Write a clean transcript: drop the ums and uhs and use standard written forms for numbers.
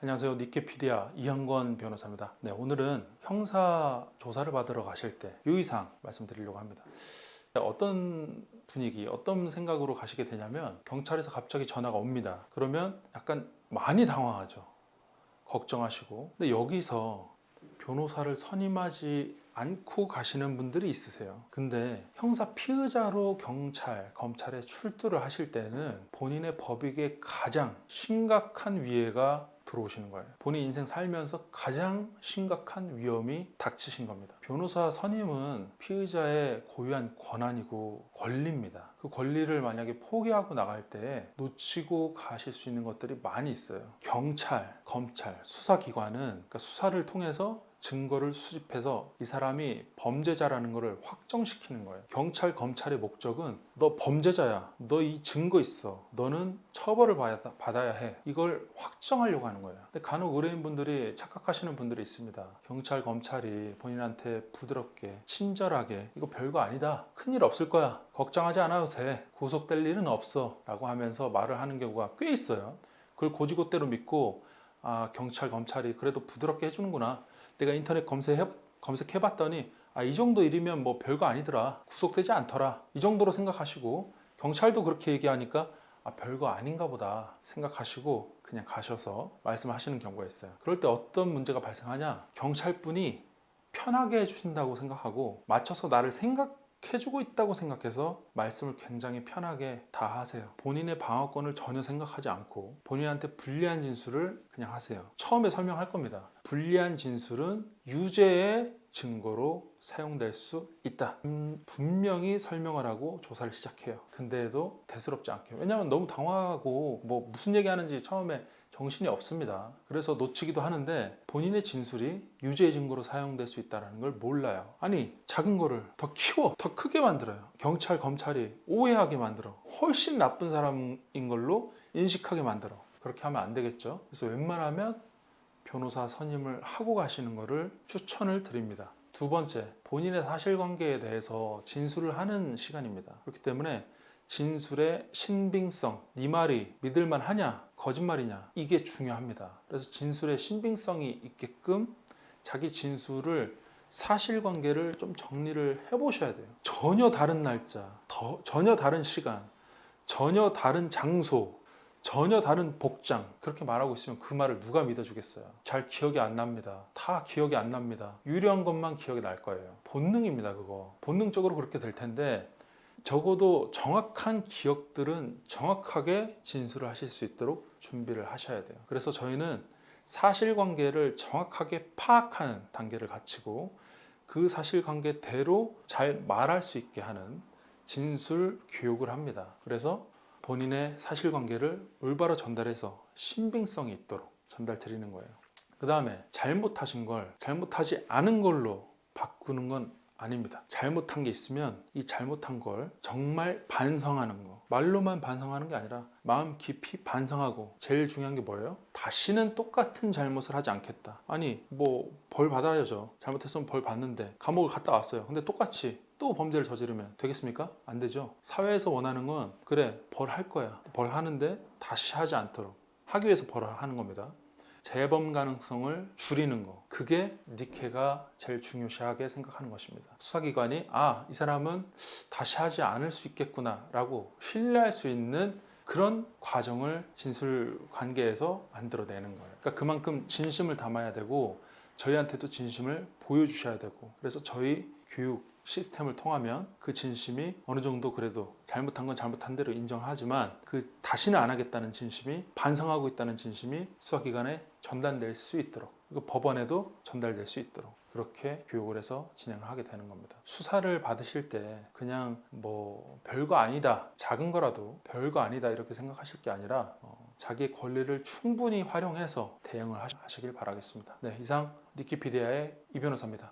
안녕하세요. 니케피디아 이형권 변호사입니다. 네, 오늘은 형사 조사를 받으러 가실 때 유의사항 말씀드리려고 합니다. 어떤 분위기, 어떤 생각으로 가시게 되냐면 경찰에서 갑자기 전화가 옵니다. 그러면 약간 많이 당황하죠. 걱정하시고. 근데 여기서 변호사를 선임하지 않고 가시는 분들이 있으세요. 근데 형사 피의자로 경찰, 검찰에 출두를 하실 때는 본인의 법익에 가장 심각한 위해가 들어오시는 거예요. 본인 인생 살면서 가장 심각한 위험이 닥치신 겁니다. 변호사 선임은 피의자의 고유한 권한이고 권리입니다. 그 권리를 만약에 포기하고 나갈 때 놓치고 가실 수 있는 것들이 많이 있어요. 경찰, 검찰, 수사기관은 그러니까 수사를 통해서 증거를 수집해서 이 사람이 범죄자라는 것을 확정시키는 거예요. 경찰, 검찰의 목적은 너 범죄자야. 너 이 증거 있어. 너는 처벌을 받아야 해. 이걸 확정하려고 하는 거예요. 근데 간혹 의뢰인분들이 착각하시는 분들이 있습니다. 경찰, 검찰이 본인한테 부드럽게, 친절하게 이거 별거 아니다. 큰일 없을 거야. 걱정하지 않아도 돼. 구속될 일은 없어. 라고 하면서 말을 하는 경우가 꽤 있어요. 그걸 고지고대로 믿고 아, 경찰, 검찰이 그래도 부드럽게 해주는구나. 내가 인터넷 검색해봤더니 이 정도 일이면 뭐 별거 아니더라. 구속되지 않더라. 이 정도로 생각하시고 경찰도 그렇게 얘기하니까 별거 아닌가 보다 생각하시고 그냥 가셔서 말씀을 하시는 경우가 있어요. 그럴 때 어떤 문제가 발생하냐? 경찰분이 편하게 해주신다고 생각하고 맞춰서 나를 생각해주고 있다고 생각해서 말씀을 굉장히 편하게 다 하세요. 본인의 방어권을 전혀 생각하지 않고 본인한테 불리한 진술을 그냥 하세요. 처음에 설명할 겁니다. 불리한 진술은 유죄의 증거로 사용될 수 있다. 분명히 설명을 하고 조사를 시작해요. 근데도 대수롭지 않게. 왜냐하면 너무 당황하고 뭐 무슨 얘기하는지 처음에 정신이 없습니다. 그래서 놓치기도 하는데 본인의 진술이 유죄의 증거로 사용될 수 있다는 걸 몰라요. 아니 작은 거를 더 키워, 더 크게 만들어요. 경찰, 검찰이 오해하게 만들어. 훨씬 나쁜 사람인 걸로 인식하게 만들어. 그렇게 하면 안 되겠죠. 그래서 웬만하면 변호사 선임을 하고 가시는 것을 추천을 드립니다. 두 번째, 본인의 사실관계에 대해서 진술을 하는 시간입니다. 그렇기 때문에 진술의 신빙성, 네 말이 믿을만 하냐, 거짓말이냐, 이게 중요합니다. 그래서 진술의 신빙성이 있게끔 자기 진술을 사실관계를 좀 정리를 해보셔야 돼요. 전혀 다른 날짜, 전혀 다른 시간, 전혀 다른 장소, 전혀 다른 복장 그렇게 말하고 있으면 그 말을 누가 믿어주겠어요. 잘 기억이 안 납니다. 다 기억이 안 납니다. 유려한 것만 기억이 날 거예요. 본능입니다. 그거 본능적으로 그렇게 될 텐데 적어도 정확한 기억들은 정확하게 진술을 하실 수 있도록 준비를 하셔야 돼요. 그래서 저희는 사실관계를 정확하게 파악하는 단계를 갖추고 그 사실관계대로 잘 말할 수 있게 하는 진술 교육을 합니다. 그래서 본인의 사실관계를 올바로 전달해서 신빙성이 있도록 전달 드리는 거예요. 그 다음에 잘못하신 걸 잘못하지 않은 걸로 바꾸는 건 아닙니다. 잘못한 게 있으면 이 잘못한 걸 정말 반성하는 거. 말로만 반성하는 게 아니라 마음 깊이 반성하고 제일 중요한 게 뭐예요? 다시는 똑같은 잘못을 하지 않겠다. 아니 뭐 벌 받아야죠. 잘못했으면 벌 받는데 감옥을 갔다 왔어요. 근데 똑같이 또 범죄를 저지르면 되겠습니까? 안 되죠. 사회에서 원하는 건 그래 벌 할 거야. 벌 하는데 다시 하지 않도록 하기 위해서 벌을 하는 겁니다. 재범 가능성을 줄이는 거, 그게 니케가 제일 중요시하게 생각하는 것입니다. 수사기관이 이 사람은 다시 하지 않을 수 있겠구나 라고 신뢰할 수 있는 그런 과정을 진술 관계에서 만들어내는 거예요. 그러니까 그만큼 진심을 담아야 되고 저희한테도 진심을 보여주셔야 되고, 그래서 저희 교육 시스템을 통하면 그 진심이 어느 정도 그래도 잘못한 건 잘못한 대로 인정하지만 그 다시는 안 하겠다는 진심이, 반성하고 있다는 진심이 수사기관에 전달될 수 있도록, 그리고 법원에도 전달될 수 있도록 그렇게 교육을 해서 진행을 하게 되는 겁니다. 수사를 받으실 때 그냥 뭐 별거 아니다, 작은 거라도 별거 아니다 이렇게 생각하실 게 아니라 자기의 권리를 충분히 활용해서 대응을 하시길 바라겠습니다. 네, 이상 니키피디아의 이 변호사입니다.